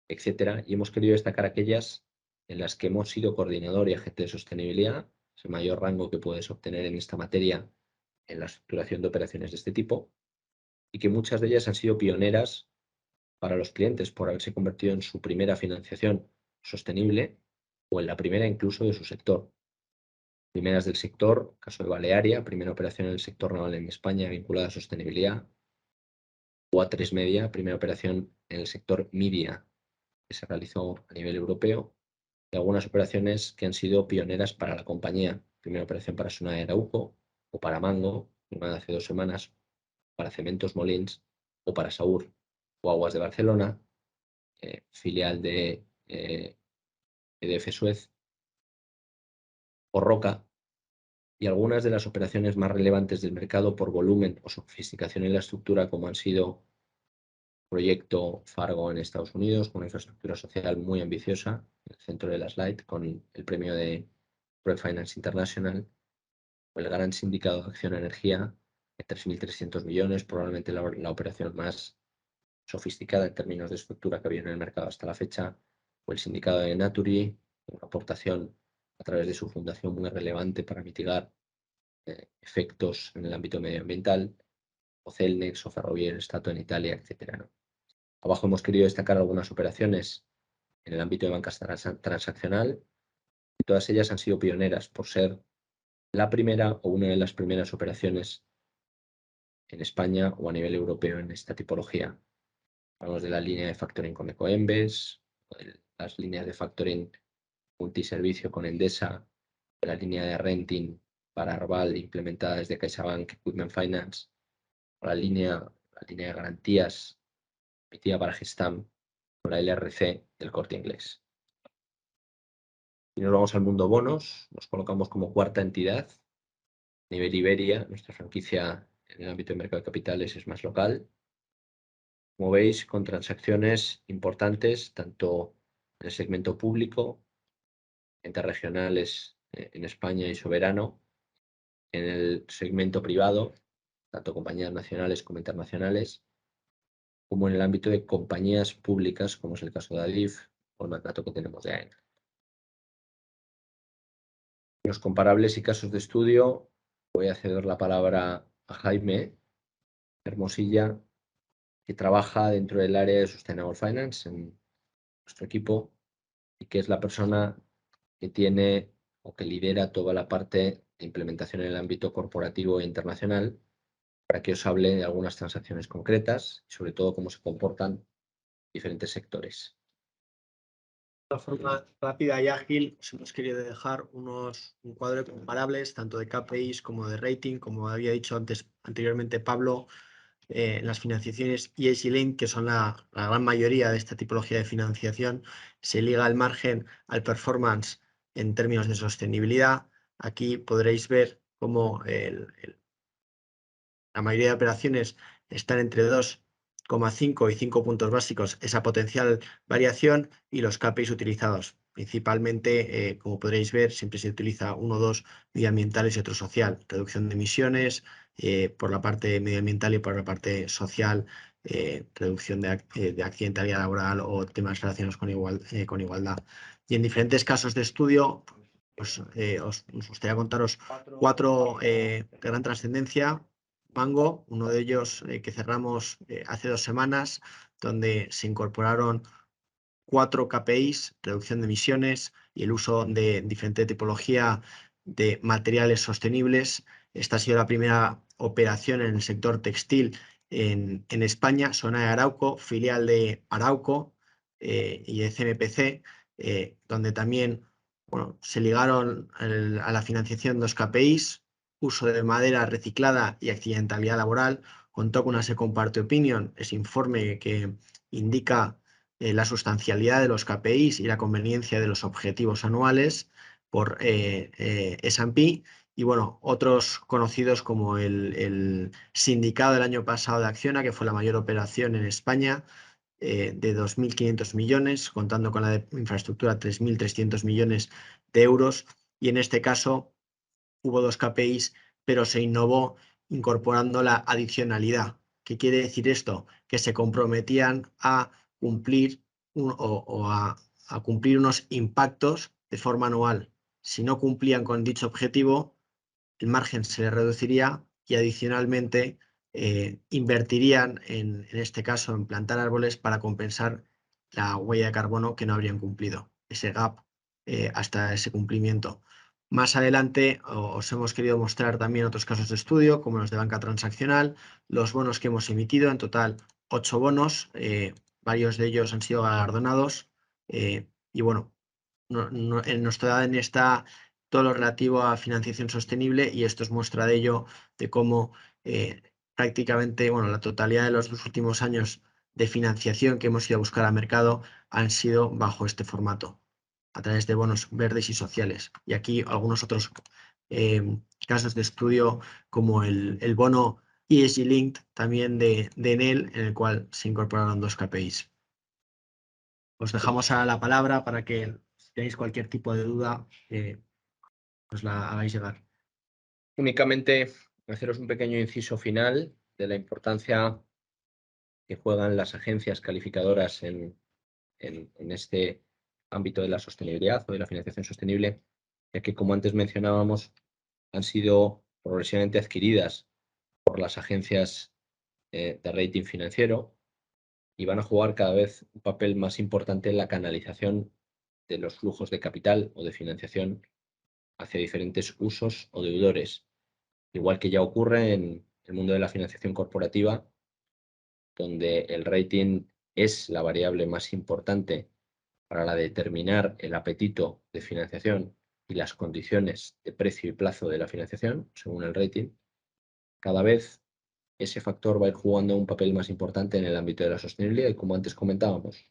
etcétera. Y hemos querido destacar aquellas en las que hemos sido coordinador y agente de sostenibilidad, es el mayor rango que puedes obtener en esta materia en la estructuración de operaciones de este tipo, y que muchas de ellas han sido pioneras para los clientes por haberse convertido en su primera financiación sostenible o en la primera incluso de su sector. Primeras del sector, caso de Balearia, primera operación en el sector naval en España vinculada a sostenibilidad, o A3 Media, primera operación en el sector media que se realizó a nivel europeo, y algunas operaciones que han sido pioneras para la compañía. Primera operación para Sunai Arauco o para Mango, firmada hace 2 semanas, para Cementos Molins o para Saur o Aguas de Barcelona, filial de EDF Suez, o Roca, y algunas de las operaciones más relevantes del mercado por volumen o sofisticación en la estructura, como han sido Proyecto Fargo en Estados Unidos, con una infraestructura social muy ambiciosa, en el centro de la slide, con el premio de Project Finance International, o el gran sindicado de Acción Energía, de 3.300 millones, probablemente la operación más sofisticada en términos de estructura que había en el mercado hasta la fecha, o el sindicado de Naturi, una aportación a través de su fundación muy relevante para mitigar efectos en el ámbito medioambiental, o Celnex, o Ferrovial Stato en Italia, etcétera, ¿no? Abajo hemos querido destacar algunas operaciones en el ámbito de banca transaccional, y todas ellas han sido pioneras por ser la primera o una de las primeras operaciones en España o a nivel europeo en esta tipología. Hablamos de la línea de factoring con Ecoembes, las líneas de factoring multiservicio con Endesa, la línea de renting para Arval implementada desde CaixaBank Equipment Finance, o la línea de garantías emitida para Gestam con la LRC del Corte Inglés. Si nos vamos al mundo bonos, nos colocamos como cuarta entidad. A nivel Iberia, nuestra franquicia en el ámbito de mercado de capitales es más local. Como veis, con transacciones importantes, tanto en el segmento público, entes regionales en España y soberano, en el segmento privado, tanto compañías nacionales como internacionales, como en el ámbito de compañías públicas, como es el caso de Adif o el mandato que tenemos de AENA. Los comparables y casos de estudio, voy a ceder la palabra a Jaime Hermosilla, que trabaja dentro del área de Sustainable Finance en nuestro equipo y que es la persona que tiene o que lidera toda la parte de implementación en el ámbito corporativo e internacional, para que os hable de algunas transacciones concretas y sobre todo cómo se comportan diferentes sectores. De una forma rápida y ágil, os hemos querido dejar un cuadro de comparables, tanto de KPIs como de rating, como había dicho anteriormente Pablo, las financiaciones ESG Link, que son la gran mayoría de esta tipología de financiación, se liga el margen al performance en términos de sostenibilidad. Aquí podréis ver cómo la mayoría de operaciones están entre 2,5 y 5 puntos básicos esa potencial variación y los KPIs utilizados. Principalmente, como podréis ver, siempre se utiliza uno o dos medioambientales y otro social. Reducción de emisiones por la parte medioambiental y por la parte social, reducción de accidentalidad laboral o temas relacionados con igualdad. Y en diferentes casos de estudio, pues, os gustaría contaros cuatro de gran trascendencia. Mango, uno de ellos que cerramos hace 2 semanas, donde se incorporaron 4 KPIs, reducción de emisiones y el uso de diferente tipología de materiales sostenibles. Esta ha sido la primera operación en el sector textil en España, Zona de Arauco, filial de Arauco y de CMPC, donde también se ligaron a la financiación 2 KPIs, uso de madera reciclada y accidentalidad laboral. Contó con una second party opinion, ese informe que indica la sustancialidad de los KPIs y la conveniencia de los objetivos anuales por S&P y bueno, otros conocidos como el sindicado del año pasado de Acciona, que fue la mayor operación en España, de 2.500 millones, contando con la de infraestructura 3.300 millones de euros y en este caso hubo 2 KPIs, pero se innovó incorporando la adicionalidad. ¿Qué quiere decir esto? Que se comprometían a cumplir a cumplir unos impactos de forma anual. Si no cumplían con dicho objetivo, el margen se les reduciría y adicionalmente invertirían en este caso en plantar árboles para compensar la huella de carbono que no habrían cumplido, ese gap hasta ese cumplimiento. Más adelante os hemos querido mostrar también otros casos de estudio, como los de banca transaccional, los bonos que hemos emitido, en total 8 bonos, varios de ellos han sido galardonados y bueno, en nuestra ADN está todo lo relativo a financiación sostenible y esto es muestra de ello, de cómo prácticamente la totalidad de los 2 últimos años de financiación que hemos ido a buscar al mercado han sido bajo este formato, a través de bonos verdes y sociales. Y aquí algunos otros casos de estudio como el bono ESG Linked también de Enel, en el cual se incorporaron 2 KPIs. Os dejamos a la palabra para que si tenéis cualquier tipo de duda os la hagáis llegar. Únicamente haceros un pequeño inciso final de la importancia que juegan las agencias calificadoras en este ámbito de la sostenibilidad o de la financiación sostenible, ya que, como antes mencionábamos, han sido progresivamente adquiridas por las agencias de rating financiero y van a jugar cada vez un papel más importante en la canalización de los flujos de capital o de financiación hacia diferentes usos o deudores, igual que ya ocurre en el mundo de la financiación corporativa, donde el rating es la variable más importante para determinar el apetito de financiación y las condiciones de precio y plazo de la financiación, según el rating. Cada vez ese factor va a ir jugando un papel más importante en el ámbito de la sostenibilidad y, como antes comentábamos,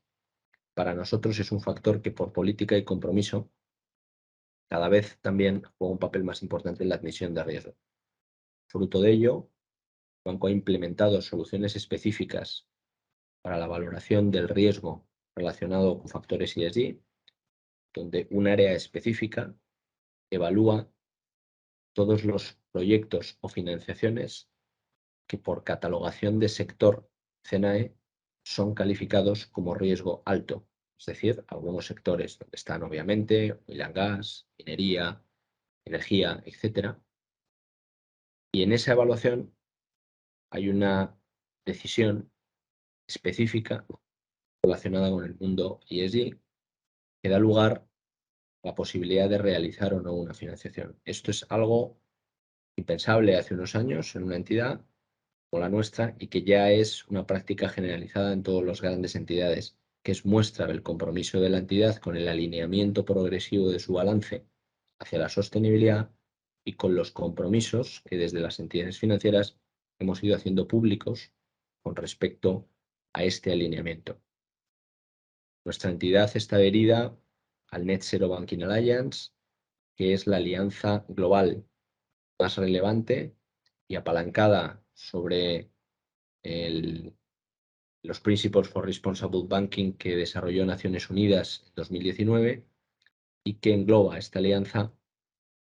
para nosotros es un factor que, por política y compromiso, cada vez también juega un papel más importante en la admisión de riesgo. Fruto de ello, el banco ha implementado soluciones específicas para la valoración del riesgo relacionado con factores ESG, donde un área específica evalúa todos los proyectos o financiaciones que por catalogación de sector CNAE son calificados como riesgo alto. Es decir, algunos sectores donde están obviamente oil and gas, minería, energía, etc. Y en esa evaluación hay una decisión específica relacionada con el mundo ESG que da lugar a la posibilidad de realizar o no una financiación. Esto es algo impensable hace unos años en una entidad como la nuestra y que ya es una práctica generalizada en todas las grandes entidades, que es muestra del compromiso de la entidad con el alineamiento progresivo de su balance hacia la sostenibilidad y con los compromisos que desde las entidades financieras hemos ido haciendo públicos con respecto a este alineamiento. Nuestra entidad está adherida al Net Zero Banking Alliance, que es la alianza global más relevante y apalancada sobre los Principles for Responsible Banking que desarrolló Naciones Unidas en 2019 y que engloba esta alianza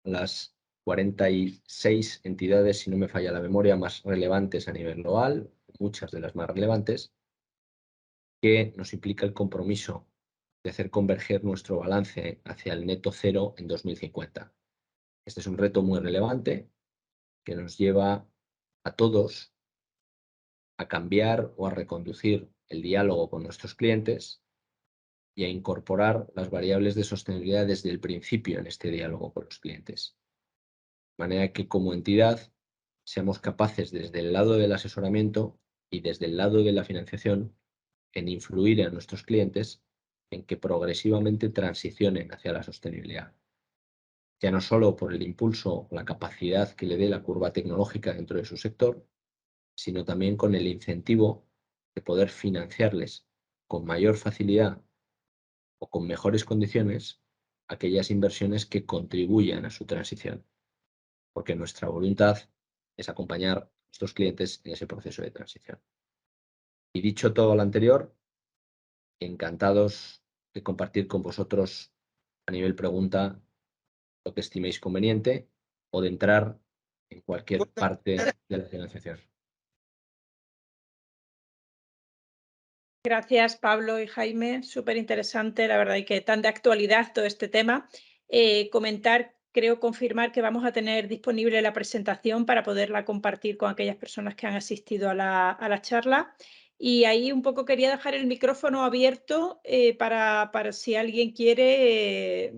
las 46 entidades, si no me falla la memoria, más relevantes a nivel global, muchas de las más relevantes, que nos implica el compromiso de hacer converger nuestro balance hacia el neto cero en 2050. Este es un reto muy relevante que nos lleva a todos a cambiar o a reconducir el diálogo con nuestros clientes y a incorporar las variables de sostenibilidad desde el principio en este diálogo con los clientes. De manera que como entidad seamos capaces desde el lado del asesoramiento y desde el lado de la financiación en influir en nuestros clientes en que progresivamente transicionen hacia la sostenibilidad. Ya no solo por el impulso o la capacidad que le dé la curva tecnológica dentro de su sector, sino también con el incentivo de poder financiarles con mayor facilidad o con mejores condiciones aquellas inversiones que contribuyan a su transición, porque nuestra voluntad es acompañar a nuestros clientes en ese proceso de transición. Y dicho todo lo anterior, encantados de compartir con vosotros a nivel pregunta lo que estiméis conveniente o de entrar en cualquier parte de la financiación. Gracias, Pablo y Jaime. Súper interesante, la verdad, y que tan de actualidad todo este tema. Confirmar que vamos a tener disponible la presentación para poderla compartir con aquellas personas que han asistido a la charla. Y ahí un poco quería dejar el micrófono abierto para si alguien quiere,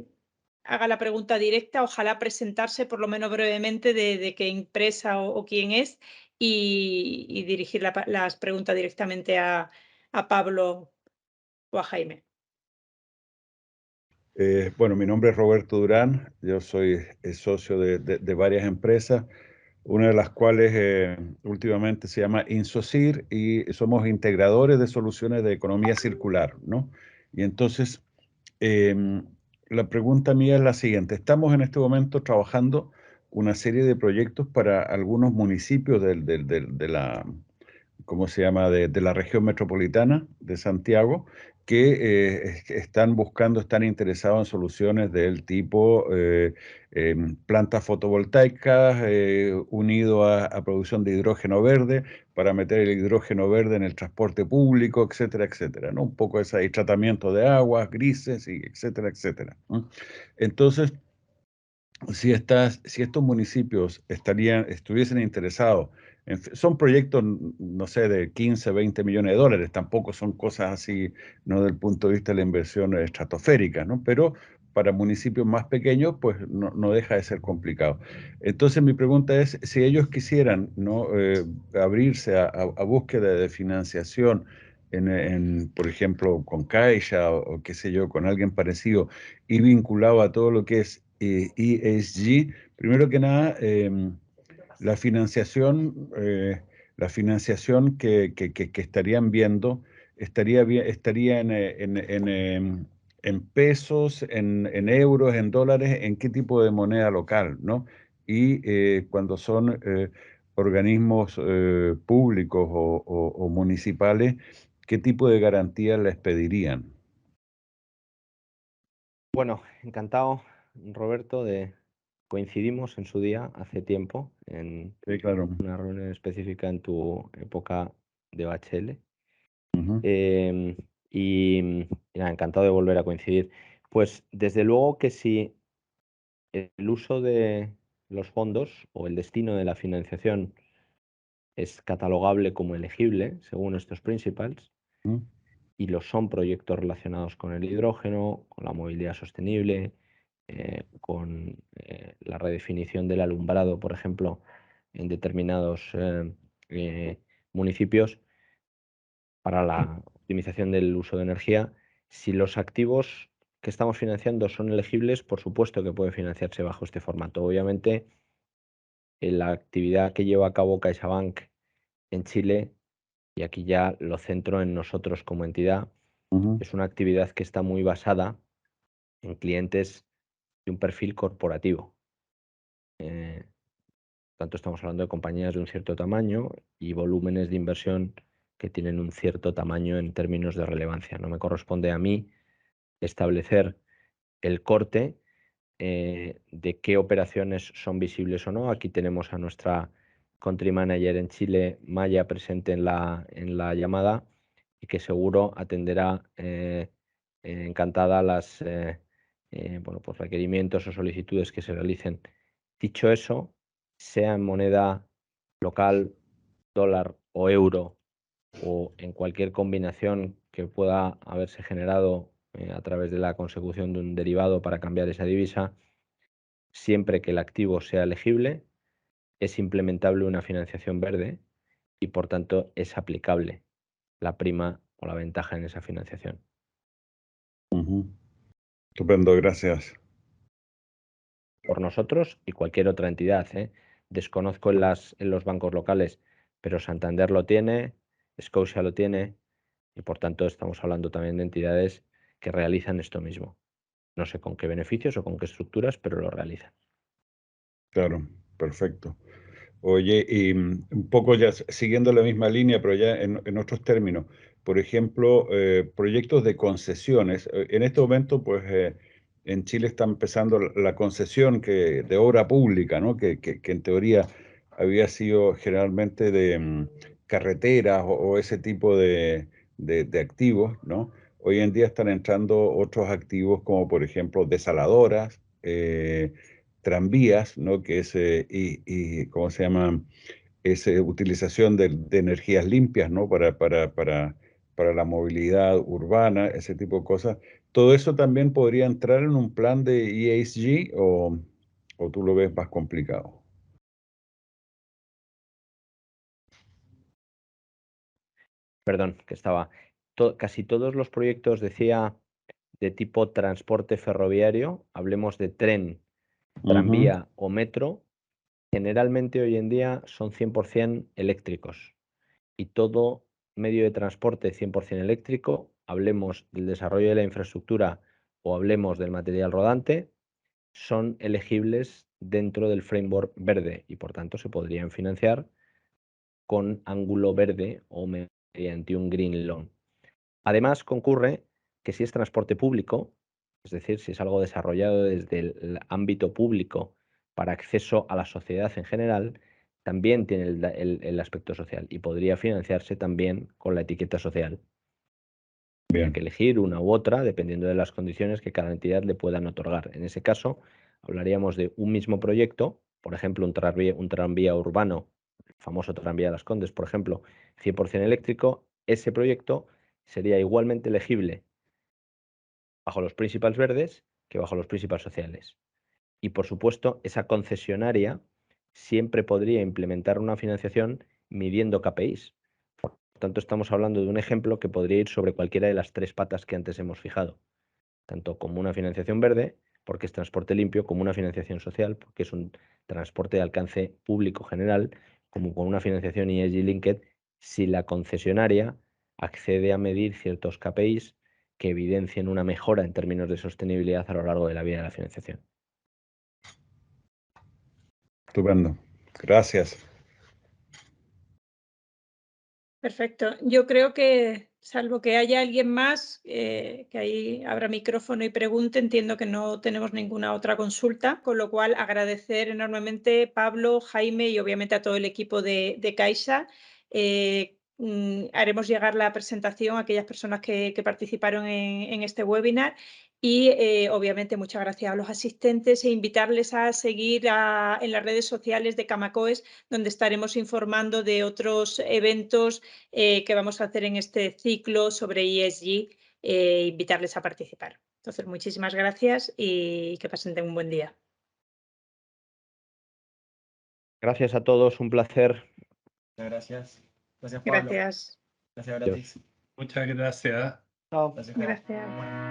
haga la pregunta directa, ojalá presentarse por lo menos brevemente de qué empresa o quién es y dirigir las preguntas directamente a Pablo o a Jaime. Bueno, mi nombre es Roberto Durán, yo soy socio de varias empresas, una de las cuales últimamente se llama Insocir y somos integradores de soluciones de economía circular, ¿no? Y entonces, la pregunta mía es la siguiente. Estamos en este momento trabajando una serie de proyectos para algunos municipios de la, ¿cómo se llama?, de la región metropolitana de Santiago, que están buscando, están interesados en soluciones del tipo plantas fotovoltaicas unido a producción de hidrógeno verde para meter el hidrógeno verde en el transporte público, etcétera, etcétera, ¿no? Un poco ese tratamiento de aguas grises, y etcétera, etcétera, ¿no? Entonces, si estos municipios estuviesen interesados, son proyectos, no sé, de 15, 20 millones de dólares, tampoco son cosas así, no del punto de vista de la inversión estratosférica, ¿no? Pero para municipios más pequeños, pues no deja de ser complicado. Entonces mi pregunta es, si ellos quisieran, ¿no?, abrirse a búsqueda de financiación, por ejemplo, con Caixa o qué sé yo, con alguien parecido, y vinculado a todo lo que es ESG, primero que nada, la financiación que estarían viendo estaría en pesos, en euros, en dólares, en qué tipo de moneda local, ¿no? Y cuando son organismos públicos o municipales, ¿qué tipo de garantías les pedirían? Bueno, encantado, Roberto, de coincidimos en su día, hace tiempo, en Sí, claro. una reunión específica en tu época de BHL. Ujú. Y nada, encantado de volver a coincidir. Pues desde luego que si el uso de los fondos o el destino de la financiación es catalogable como elegible, según estos principles, Mm. y lo son proyectos relacionados con el hidrógeno, con la movilidad sostenible, con la redefinición del alumbrado, por ejemplo, en determinados municipios, para la optimización del uso de energía. Si los activos que estamos financiando son elegibles, por supuesto que puede financiarse bajo este formato. Obviamente, en la actividad que lleva a cabo CaixaBank en Chile, y aquí ya lo centro en nosotros como entidad, Ujú. es una actividad que está muy basada en clientes de un perfil corporativo. Tanto estamos hablando de compañías de un cierto tamaño y volúmenes de inversión que tienen un cierto tamaño en términos de relevancia. No me corresponde a mí establecer el corte de qué operaciones son visibles o no. Aquí tenemos a nuestra country manager en Chile, Maya, presente en la llamada, y que seguro atenderá encantada las bueno, pues requerimientos o solicitudes que se realicen. Dicho eso, sea en moneda local, dólar o euro, o en cualquier combinación que pueda haberse generado a través de la consecución de un derivado para cambiar esa divisa, siempre que el activo sea elegible, es implementable una financiación verde y por tanto es aplicable la prima o la ventaja en esa financiación. Ujú. Estupendo, gracias. Por nosotros y cualquier otra entidad, ¿eh? Desconozco en los bancos locales, pero Santander lo tiene, Scotia lo tiene, y por tanto estamos hablando también de entidades que realizan esto mismo. No sé con qué beneficios o con qué estructuras, pero lo realizan. Claro, perfecto. Oye, y un poco ya siguiendo la misma línea, pero ya en otros términos. Por ejemplo, proyectos de concesiones. En este momento, pues, en Chile está empezando la concesión de obra pública, ¿no? Que en teoría había sido generalmente de carreteras o ese tipo de activos, ¿no? Hoy en día están entrando otros activos como, por ejemplo, desaladoras, tranvías, ¿no? Que es, ¿cómo se llama? Es utilización de energías limpias, ¿no? Para la movilidad urbana, ese tipo de cosas. ¿Todo eso también podría entrar en un plan de ESG o tú lo ves más complicado? Perdón, que estaba. Casi todos los proyectos, decía, de tipo transporte ferroviario, hablemos de tren, Ujú. tranvía o metro, generalmente hoy en día son 100% eléctricos. Y todo medio de transporte 100% eléctrico, hablemos del desarrollo de la infraestructura o hablemos del material rodante, son elegibles dentro del framework verde y por tanto se podrían financiar con ángulo verde o mediante un green loan. Además, concurre que si es transporte público, es decir, si es algo desarrollado desde el ámbito público para acceso a la sociedad en general, también tiene el aspecto social y podría financiarse también con la etiqueta social. Habría que Bien. elegir una u otra dependiendo de las condiciones que cada entidad le puedan otorgar. En ese caso, hablaríamos de un mismo proyecto, por ejemplo, un tranvía urbano, el famoso tranvía de Las Condes, por ejemplo, 100% eléctrico. Ese proyecto sería igualmente elegible bajo los principales verdes que bajo los principales sociales. Y por supuesto, esa concesionaria siempre podría implementar una financiación midiendo KPIs. Por tanto, estamos hablando de un ejemplo que podría ir sobre cualquiera de las tres patas que antes hemos fijado, tanto como una financiación verde, porque es transporte limpio, como una financiación social, porque es un transporte de alcance público general, como con una financiación ESG Linked, si la concesionaria accede a medir ciertos KPIs que evidencien una mejora en términos de sostenibilidad a lo largo de la vida de la financiación. Estupendo. Gracias. Perfecto. Yo creo que salvo que haya alguien más, que ahí abra micrófono y pregunte, entiendo que no tenemos ninguna otra consulta, con lo cual agradecer enormemente Pablo, Jaime y obviamente a todo el equipo de Caixa. Haremos llegar la presentación a aquellas personas que participaron en este webinar y obviamente muchas gracias a los asistentes e invitarles a seguir en las redes sociales de Camacoes, donde estaremos informando de otros eventos que vamos a hacer en este ciclo sobre ESG, invitarles a participar. Entonces, muchísimas gracias y que pasen un buen día. Gracias a todos, un placer. Muchas gracias. Gracias, Pablo. Gracias. Gracias, Beatriz. Muchas gracias. Chao. Gracias, Jaime. Gracias.